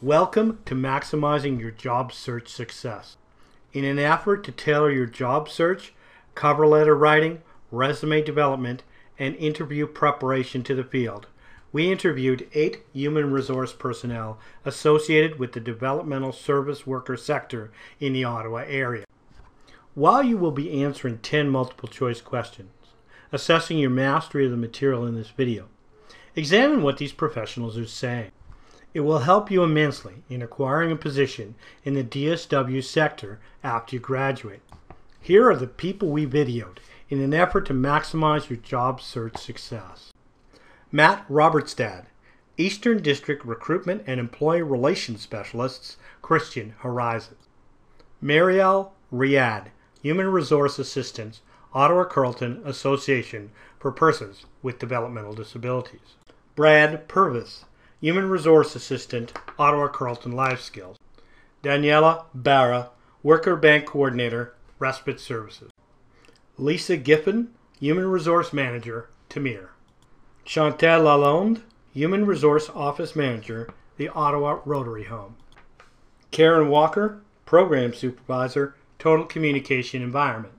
Welcome to Maximizing Your Job Search Success. In an effort to tailor your job search, cover letter writing, resume development, and interview preparation to the field, we interviewed 8 human resource personnel associated with the developmental service worker sector in the Ottawa area. While you will be answering 10 multiple choice questions, assessing your mastery of the material in this video, examine what these professionals are saying. It will help you immensely in acquiring a position in the DSW sector after you graduate. Here are the people we videoed in an effort to maximize your job search success. Matt Robertstad, Eastern District Recruitment and Employee Relations Specialists, Christian Horizons. Marielle Riyad, Human Resource Assistants, Ottawa Carleton Association for Persons with Developmental Disabilities. Brad Purvis, Human Resource Assistant, Ottawa Carleton Life Skills. Daniela Barra, Worker Bank Coordinator, Respite Services. Lisa Giffen, Human Resource Manager, Tamir. Chantal Lalonde, Human Resource Office Manager, the Ottawa Rotary Home. Karen Walker, Program Supervisor, Total Communication Environment.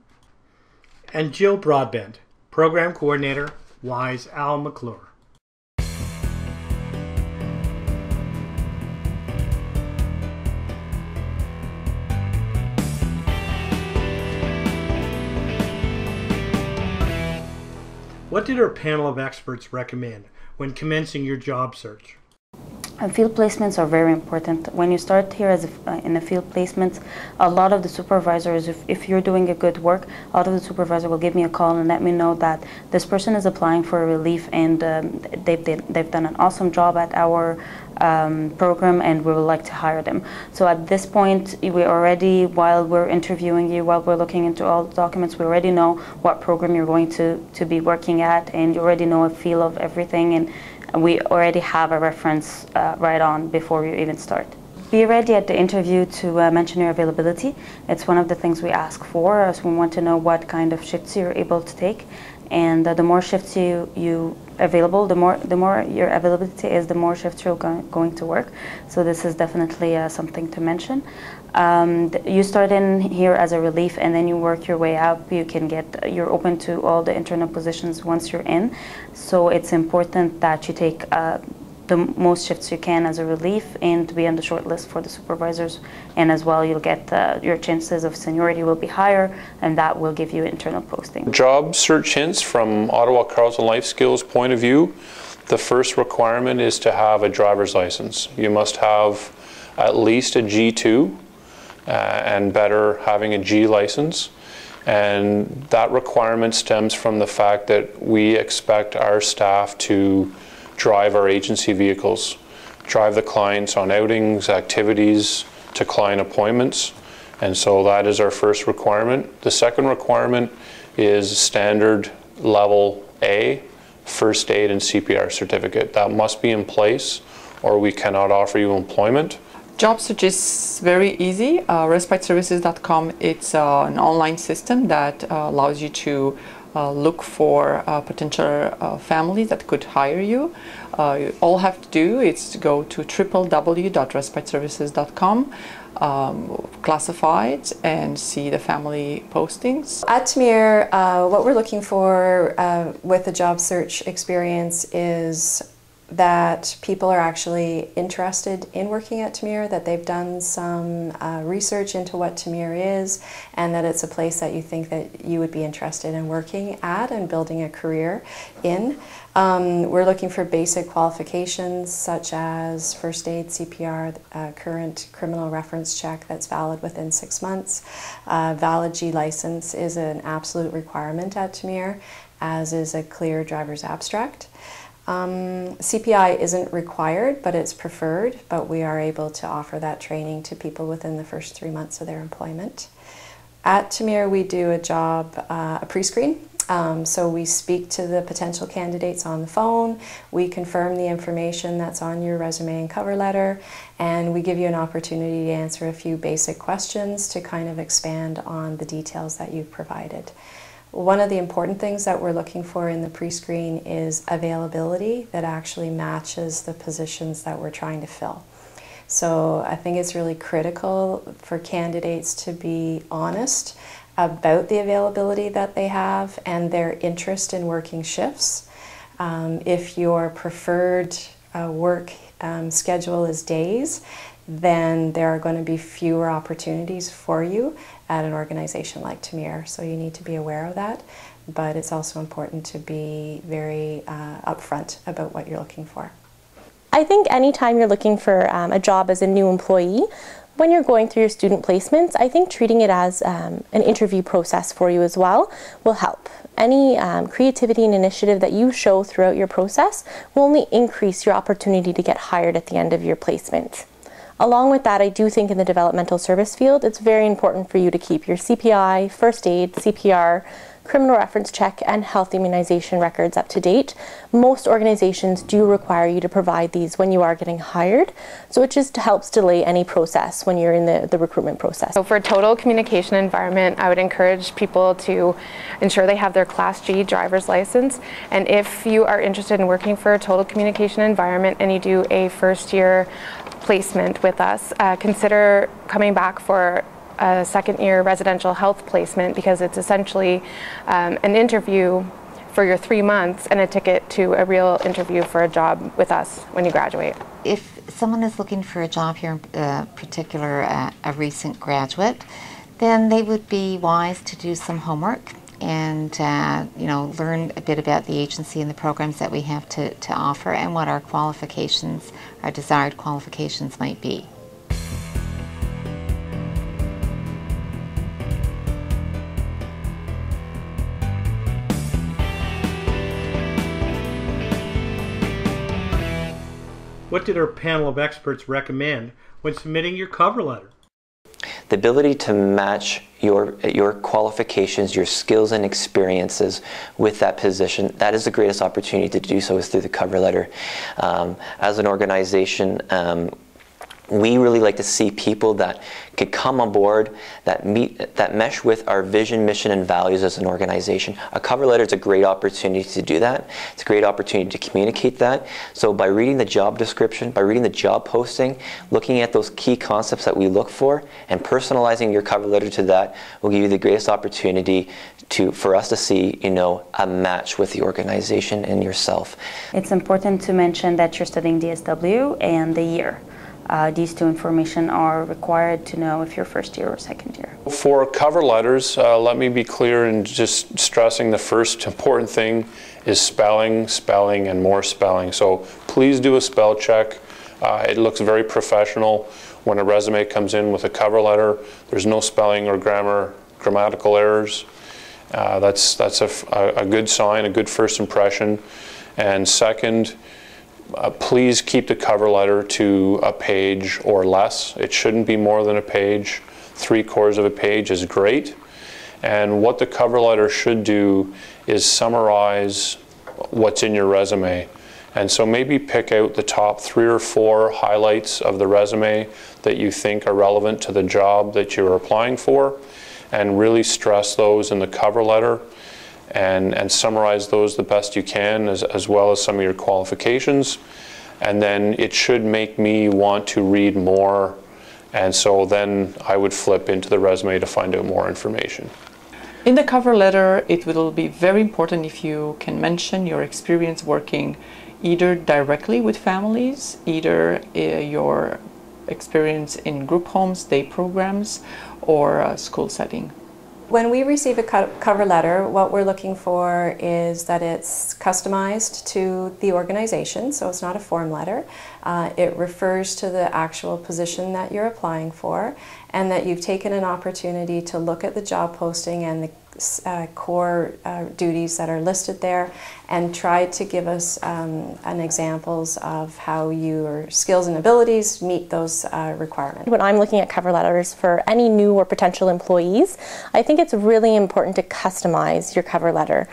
And Jill Broadbent, Program Coordinator, Wise Al McClure. What did our panel of experts recommend when commencing your job search? Field placements are very important. When you start here in a field placement, a lot of the supervisors, if you're doing a good work, a lot of the supervisor will give me a call and let me know that this person is applying for a relief and they've done an awesome job at our program and we would like to hire them. So at this point, we already, while we're interviewing you, while we're looking into all the documents, we already know what program you're going to be working at, and you already know a feel of everything, and we already have a reference right on before you even start. Be ready at the interview to mention your availability. It's one of the things we ask for, so we want to know what kind of shifts you're able to take, and the more shifts you available, the more your availability is, the more shifts you're going to work. So this is definitely something to mention. You start in here as a relief and then you work your way up. You're open to all the internal positions once you're in. So it's important that you take the most shifts you can as a relief and to be on the short list for the supervisors, and as well you'll get your chances of seniority will be higher, and that will give you internal posting. Job search hints from Ottawa Carleton Life Skills point of view. The first requirement is to have a driver's license. You must have at least a G2 and better having a G license, and that requirement stems from the fact that we expect our staff to drive our agency vehicles, drive the clients on outings, activities, to client appointments, and so that is our first requirement. The second requirement is standard level A, first aid and CPR certificate. That must be in place or we cannot offer you employment. Job search is very easy. Respiteservices.com, it's an online system that allows you to look for potential families that could hire you. You all have to do is to go to www.respiteservices.com, classified, and see the family postings. At Tamir, what we're looking for with the job search experience is that people are actually interested in working at Tamir, that they've done some research into what Tamir is, and that it's a place that you think that you would be interested in working at and building a career in. We're looking for basic qualifications such as first aid, CPR, current criminal reference check that's valid within 6 months. Valid G license is an absolute requirement at Tamir, as is a clear driver's abstract. CPI isn't required, but it's preferred, but we are able to offer that training to people within the first 3 months of their employment. At Tamir, we do a pre-screen. So we speak to the potential candidates on the phone, we confirm the information that's on your resume and cover letter, and we give you an opportunity to answer a few basic questions to kind of expand on the details that you've provided. One of the important things that we're looking for in the pre-screen is availability that actually matches the positions that we're trying to fill. So I think it's really critical for candidates to be honest about the availability that they have and their interest in working shifts. If your preferred work schedule is days, then there are going to be fewer opportunities for you at an organization like Tamir. So you need to be aware of that. But it's also important to be very upfront about what you're looking for. I think anytime you're looking for a job as a new employee, when you're going through your student placements, I think treating it as an interview process for you as well will help. Any creativity and initiative that you show throughout your process will only increase your opportunity to get hired at the end of your placement. Along with that, I do think in the developmental service field, it's very important for you to keep your CPI, first aid, CPR, criminal reference check, and health immunization records up to date. Most organizations do require you to provide these when you are getting hired, so it just helps delay any process when you're in the recruitment process. So for Total Communication Environment, I would encourage people to ensure they have their Class G driver's license, and if you are interested in working for a Total Communication Environment and you do a first year placement with us, consider coming back for a second-year residential health placement, because it's essentially an interview for your 3 months and a ticket to a real interview for a job with us when you graduate. If someone is looking for a job here, in particular a recent graduate, then they would be wise to do some homework and learn a bit about the agency and the programs that we have to offer and what our qualifications, our desired qualifications might be. What did our panel of experts recommend when submitting your cover letter? The ability to match your qualifications, your skills and experiences with that position, that is the greatest opportunity to do so, is through the cover letter. As an organization, we really like to see people that could come on board, that mesh with our vision, mission, and values as an organization. A cover letter is a great opportunity to do that. It's a great opportunity to communicate that. So by reading the job description, by reading the job posting, looking at those key concepts that we look for, and personalizing your cover letter to that will give you the greatest opportunity for us to see, a match with the organization and yourself. It's important to mention that you're studying DSW and the year. These two information are required to know if you're first year or second year. For cover letters, let me be clear in just stressing the first important thing is spelling, spelling, and more spelling. So please do a spell check. It looks very professional when a resume comes in with a cover letter. There's no spelling or grammatical errors. That's a good sign, a good first impression. And second, please keep the cover letter to a page or less. It shouldn't be more than a page. 3/4 of a page is great. And what the cover letter should do is summarize what's in your resume. And so maybe pick out the top 3 or 4 highlights of the resume that you think are relevant to the job that you're applying for, and really stress those in the cover letter. And summarize those the best you can, as well as some of your qualifications. And then it should make me want to read more, and so then I would flip into the resume to find out more information. In the cover letter, it will be very important if you can mention your experience working either directly with families, either your experience in group homes, day programs, or a school setting. When we receive a cover letter, what we're looking for is that it's customized to the organization, so it's not a form letter. It refers to the actual position that you're applying for, and that you've taken an opportunity to look at the job posting and the core duties that are listed there, and try to give us an examples of how your skills and abilities meet those requirements. When I'm looking at cover letters for any new or potential employees, I think it's really important to customize your cover letter.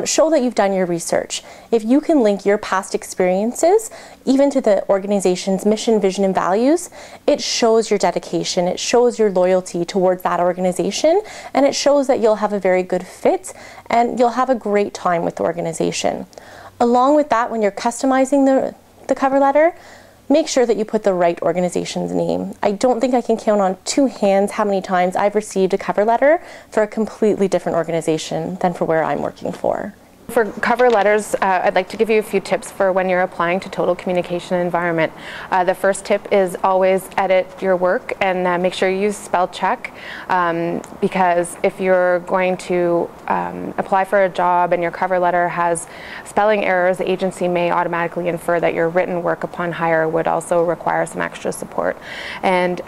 Show that you've done your research. If you can link your past experiences even to the organization's mission, vision, and values, it shows your dedication, it shows your loyalty towards that organization, and it shows that you'll have a very good fit and you'll have a great time with the organization. Along with that, when you're customizing the cover letter, make sure that you put the right organization's name. I don't think I can count on two hands how many times I've received a cover letter for a completely different organization than for where I'm working for. For cover letters, I'd like to give you a few tips for when you're applying to Total Communication Environment. The first tip is always edit your work and make sure you use spell check, because if you're going to apply for a job and your cover letter has spelling errors, the agency may automatically infer that your written work upon hire would also require some extra support. And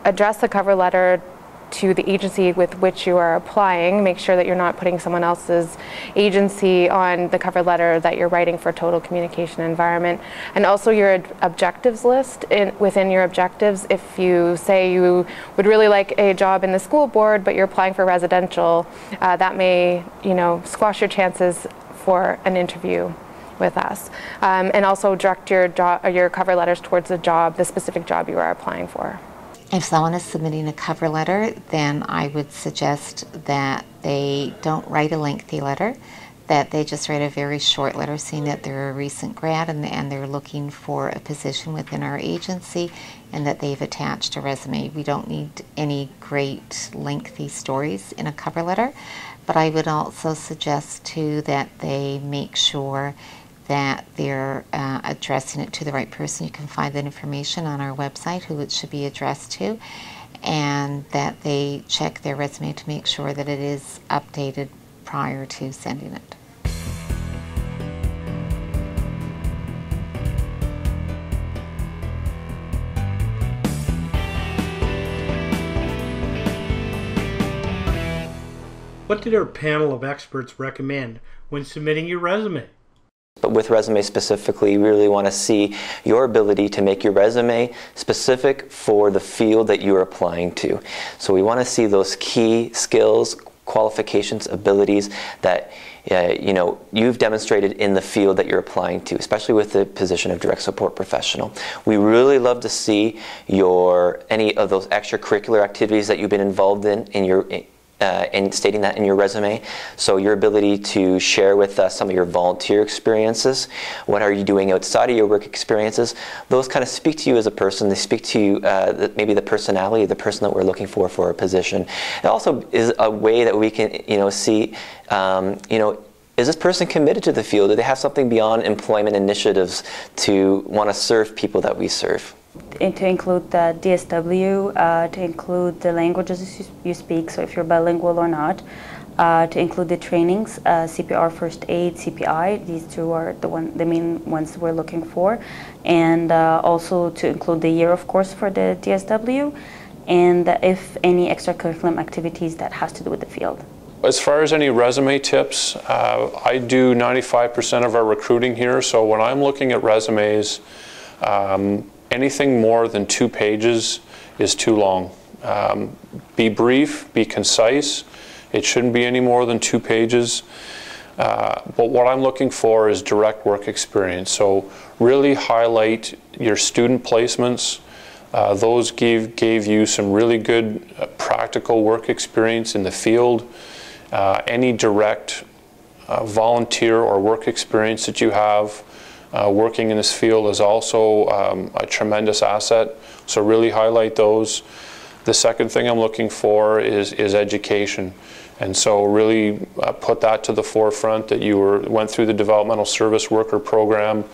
address the cover letter to the agency with which you are applying. Make sure that you're not putting someone else's agency on the cover letter that you're writing for Total Communication Environment. And also your objectives list. Within your objectives, if you say you would really like a job in the school board but you're applying for residential, that may, squash your chances for an interview with us. And also direct your cover letters towards the specific job you are applying for. If someone is submitting a cover letter, then I would suggest that they don't write a lengthy letter, that they just write a very short letter saying that they're a recent grad and they're looking for a position within our agency and that they've attached a resume. We don't need any great lengthy stories in a cover letter, but I would also suggest too that they make sure that they're addressing it to the right person. You can find that information on our website, who it should be addressed to, and that they check their resume to make sure that it is updated prior to sending it. What did our panel of experts recommend when submitting your resume? But with resume specifically, we really want to see your ability to make your resume specific for the field that you're applying to. So we want to see those key skills, qualifications, abilities that you've demonstrated in the field that you're applying to, especially with the position of direct support professional. We really love to see any of those extracurricular activities that you've been involved in stating that in your resume. So your ability to share with us some of your volunteer experiences, what are you doing outside of your work experiences, those kind of speak to you as a person. They speak to you, maybe the personality of the person that we're looking for a position. It also is a way that we can see, is this person committed to the field? Do they have something beyond employment initiatives to want to serve people that we serve? And to include the DSW, to include the languages you speak, so if you're bilingual or not, to include the trainings, CPR, first aid, CPI. These two are the main ones we're looking for, and also to include the year, of course, for the DSW, and if any extracurricular activities that has to do with the field. As far as any resume tips, I do 95% of our recruiting here, so when I'm looking at resumes, anything more than 2 pages is too long. Be brief, be concise. It shouldn't be any more than 2 pages. But what I'm looking for is direct work experience. So really highlight your student placements. Those gave you some really good practical work experience in the field. Any direct volunteer or work experience that you have working in this field is also a tremendous asset, so really highlight those. The second thing I'm looking for is education, and so really put that to the forefront, that you went through the developmental service worker program.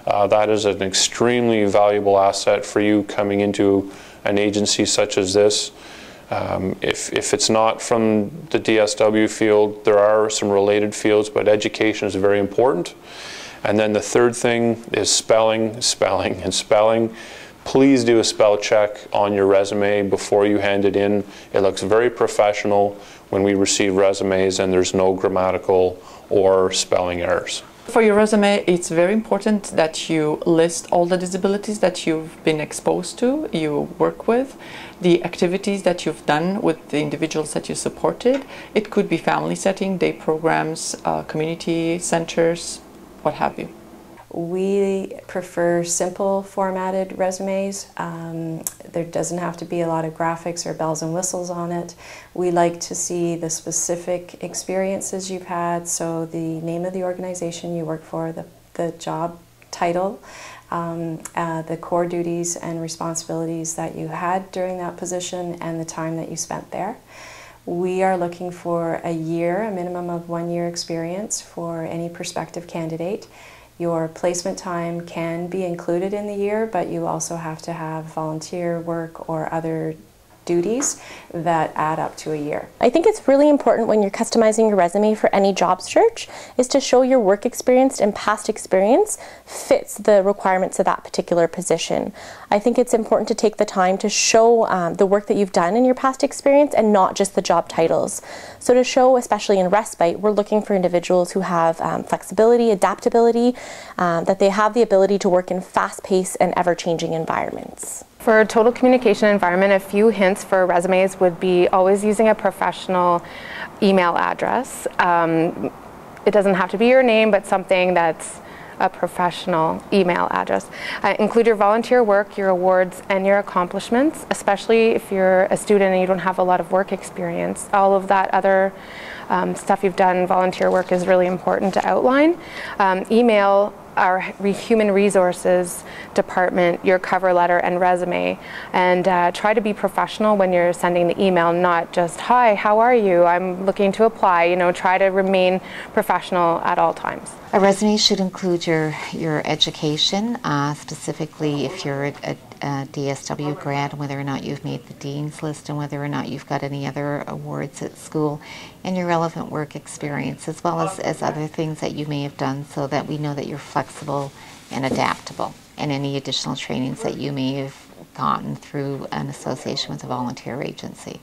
That is an extremely valuable asset for you coming into an agency such as this. If it's not from the DSW field, there are some related fields, but education is very important. And then the third thing is spelling. Please do a spell check on your resume before you hand it in. It looks very professional when we receive resumes and there's no grammatical or spelling errors. For your resume, it's very important that you list all the disabilities that you've been exposed to, you work with, the activities that you've done with the individuals that you supported. It could be family setting, day programs, community centers, what have you. We prefer simple formatted resumes. There doesn't have to be a lot of graphics or bells and whistles on it. We like to see the specific experiences you've had, so the name of the organization you work for, the job title, the core duties and responsibilities that you had during that position, and the time that you spent there. We are looking for a minimum of 1 year experience for any prospective candidate. Your placement time can be included in the year, but you also have to have volunteer work or other duties that add up to a year. I think it's really important when you're customizing your resume for any job search is to show your work experience and past experience fits the requirements of that particular position. I think it's important to take the time to show the work that you've done in your past experience and not just the job titles. So to show, especially in respite, we're looking for individuals who have flexibility, adaptability, that they have the ability to work in fast-paced and ever-changing environments. For a total communication environment, a few hints for resumes would be always using a professional email address. It doesn't have to be your name, but something that's a professional email address. Include your volunteer work, your awards, and your accomplishments, especially if you're a student and you don't have a lot of work experience. All of that other stuff you've done, volunteer work, is really important to outline. Email our human resources department your cover letter and resume, and try to be professional when you're sending the email, not just, "Hi, how are you? I'm looking to apply." You know, try to remain professional at all times. A resume should include your education, specifically if you're a DSW grad, and whether or not you've made the Dean's List and whether or not you've got any other awards at school, and your relevant work experience, as well as other things that you may have done, so that we know that you're flexible and adaptable, and any additional trainings that you may have gotten through an association with a volunteer agency.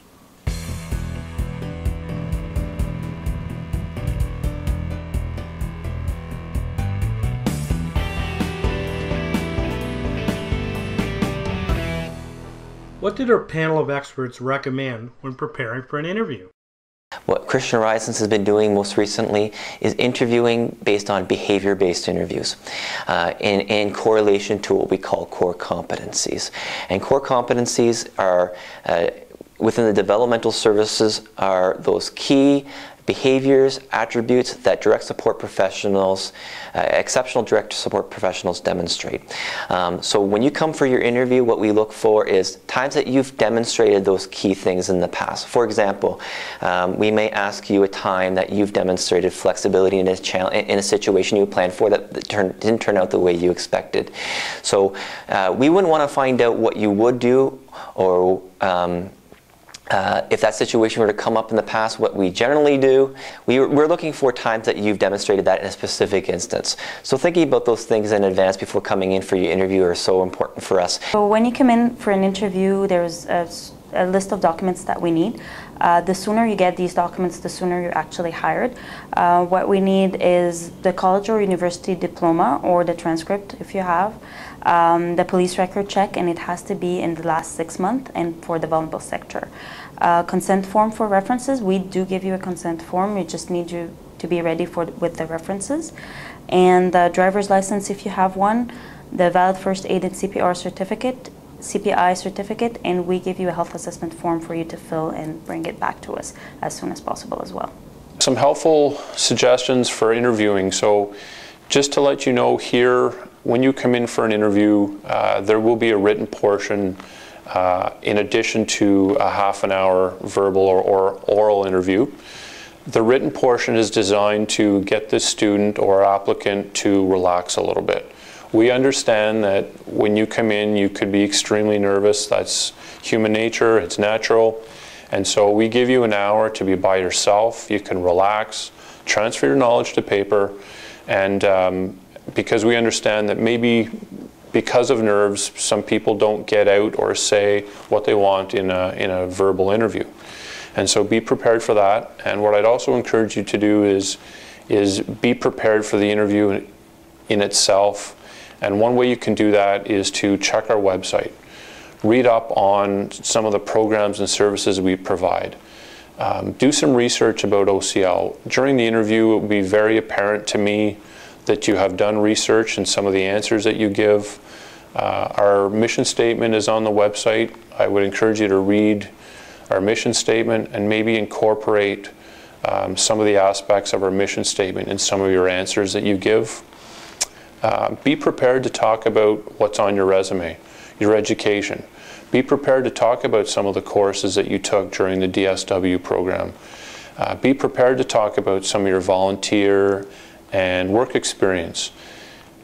What did our panel of experts recommend when preparing for an interview? What Christian Horizons has been doing most recently is interviewing based on behavior-based interviews in correlation to what we call core competencies. And core competencies are, within the developmental services, are those key behaviors, attributes that direct support professionals, exceptional direct support professionals demonstrate. So when you come for your interview, what we look for is times that you've demonstrated those key things in the past. For example, we may ask you a time that you've demonstrated flexibility in a situation you planned for that didn't turn out the way you expected. So we wouldn't want to find out what you would do, or if that situation were to come up in the past. What we generally do, we're looking for times that you've demonstrated that in a specific instance. So thinking about those things in advance before coming in for your interview are so important for us. So when you come in for an interview, there's a list of documents that we need. The sooner you get these documents, the sooner you're actually hired. What we need is the college or university diploma, or the transcript if you have, the police record check, and it has to be in the last 6 months, and for the vulnerable sector. Consent form for references. We do give you a consent form. We just need you to be ready with the references. And the driver's license if you have one, the valid first aid and CPI certificate, and we give you a health assessment form for you to fill and bring it back to us as soon as possible as well. Some helpful suggestions for interviewing. So just to let you know here, when you come in for an interview, there will be a written portion in addition to a half-an-hour verbal or oral interview. The written portion is designed to get the student or applicant to relax a little bit. We understand that when you come in, you could be extremely nervous. That's human nature, it's natural. And so we give you an hour to be by yourself. You can relax, transfer your knowledge to paper, and because we understand that maybe because of nerves, some people don't get out or say what they want in a verbal interview. And so be prepared for that. And what I'd also encourage you to do is be prepared for the interview in itself. And one way you can do that is to check our website. Read up on some of the programs and services we provide. Do some research about OCL. During the interview, it will be very apparent to me that you have done research and some of the answers that you give. Our mission statement is on the website. I would encourage you to read our mission statement and maybe incorporate some of the aspects of our mission statement in some of your answers that you give. Be prepared to talk about what's on your resume, your education. Be prepared to talk about some of the courses that you took during the DSW program. Be prepared to talk about some of your volunteer and work experience,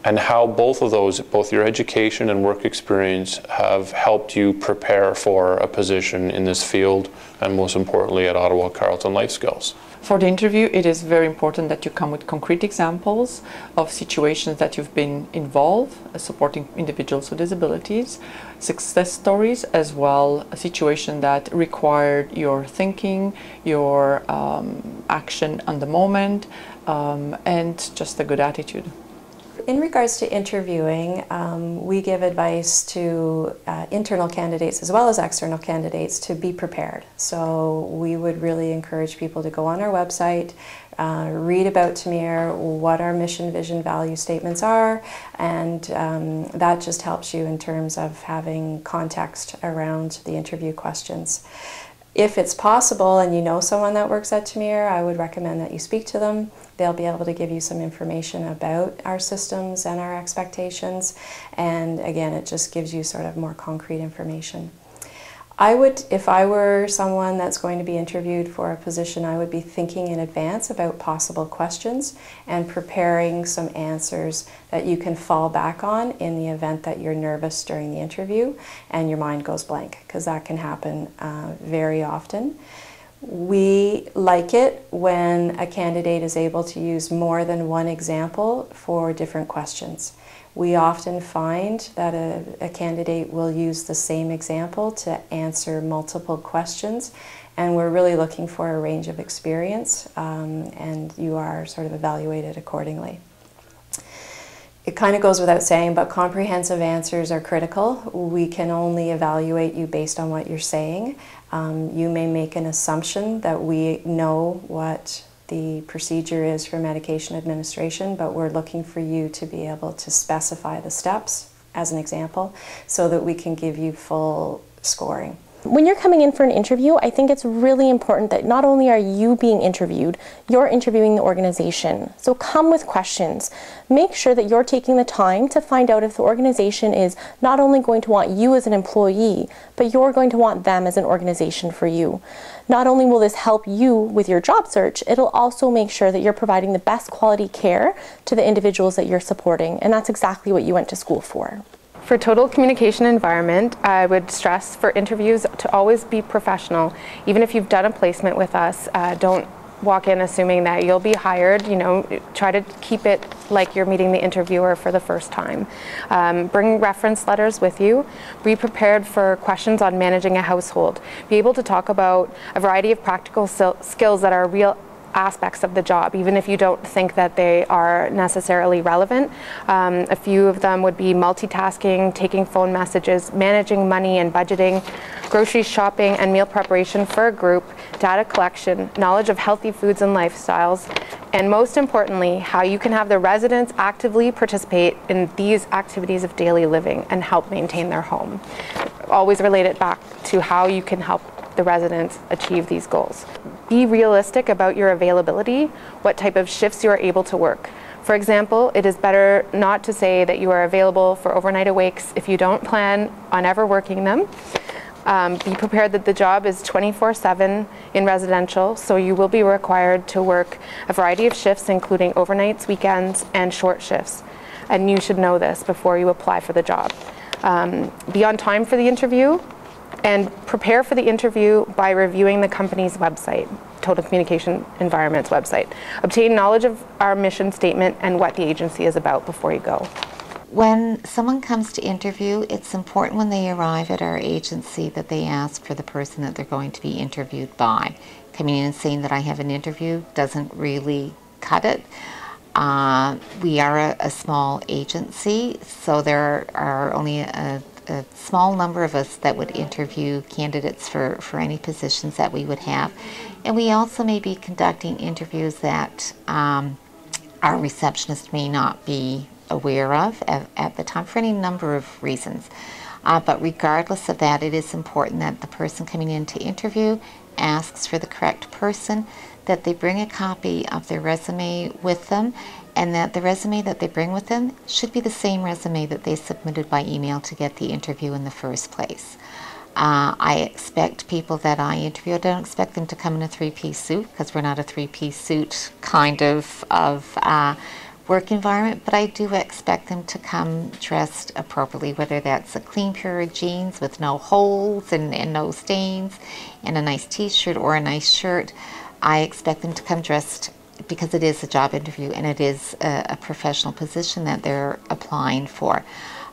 and how both of those, both your education and work experience, have helped you prepare for a position in this field, and most importantly at Ottawa Carleton Life Skills. For the interview, it is very important that you come with concrete examples of situations that you've been involved supporting individuals with disabilities, success stories as well, a situation that required your thinking, your action on the moment, and just a good attitude. In regards to interviewing, we give advice to internal candidates as well as external candidates to be prepared. So we would really encourage people to go on our website, read about Tamir, what our mission, vision, value statements are, and that just helps you in terms of having context around the interview questions. If it's possible and you know someone that works at Tamir, I would recommend that you speak to them. They'll be able to give you some information about our systems and our expectations. And again, it just gives you sort of more concrete information. I would, if I were someone that's going to be interviewed for a position, I would be thinking in advance about possible questions and preparing some answers that you can fall back on in the event that you're nervous during the interview and your mind goes blank, because that can happen very often. We like it when a candidate is able to use more than one example for different questions. We often find that a candidate will use the same example to answer multiple questions, and we're really looking for a range of experience, and you are sort of evaluated accordingly. It kind of goes without saying, but comprehensive answers are critical. We can only evaluate you based on what you're saying. You may make an assumption that we know what the procedure is for medication administration, but we're looking for you to be able to specify the steps, as an example, so that we can give you full scoring. When you're coming in for an interview, I think it's really important that not only are you being interviewed, you're interviewing the organization. So come with questions. Make sure that you're taking the time to find out if the organization is not only going to want you as an employee, but you're going to want them as an organization for you. Not only will this help you with your job search, it'll also make sure that you're providing the best quality care to the individuals that you're supporting, and that's exactly what you went to school for. For total communication environment, I would stress for interviews to always be professional. Even if you've done a placement with us, don't walk in assuming that you'll be hired. You know, try to keep it like you're meeting the interviewer for the first time. Bring reference letters with you. Be prepared for questions on managing a household. Be able to talk about a variety of practical skills that are real aspects of the job, even if you don't think that they are necessarily relevant. A few of them would be multitasking, taking phone messages, managing money and budgeting, grocery shopping and meal preparation for a group, data collection, knowledge of healthy foods and lifestyles, and most importantly, how you can have the residents actively participate in these activities of daily living and help maintain their home. Always relate it back to how you can help the residents achieve these goals. Be realistic about your availability, what type of shifts you are able to work. For example, it is better not to say that you are available for overnight awakes if you don't plan on ever working them. Be prepared that the job is 24/7 in residential, so you will be required to work a variety of shifts, including overnights, weekends, and short shifts. And you should know this before you apply for the job. Be on time for the interview, and prepare for the interview by reviewing the company's website, Total Communication Environment's website. Obtain knowledge of our mission statement and what the agency is about before you go. When someone comes to interview, it's important when they arrive at our agency that they ask for the person that they're going to be interviewed by. Coming in and saying that I have an interview doesn't really cut it. We are a small agency, so there are only a small number of us that would interview candidates for any positions that we would have. And we also may be conducting interviews that our receptionist may not be aware of at the time for any number of reasons. But regardless of that, it is important that the person coming in to interview asks for the correct person, that they bring a copy of their resume with them, and that the resume that they bring with them should be the same resume that they submitted by email to get the interview in the first place. I expect people that I interview, I don't expect them to come in a three-piece suit, because we're not a three-piece suit kind of work environment, but I do expect them to come dressed appropriately, whether that's a clean pair of jeans with no holes and no stains, and a nice t-shirt or a nice shirt. I expect them to come dressed, because it is a job interview and it is a professional position that they're applying for.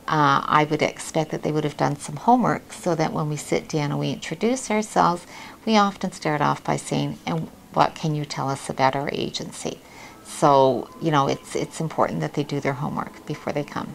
I would expect that they would have done some homework, so that when we sit down and we introduce ourselves, we often start off by saying, and what can you tell us about our agency? So, you know, it's important that they do their homework before they come.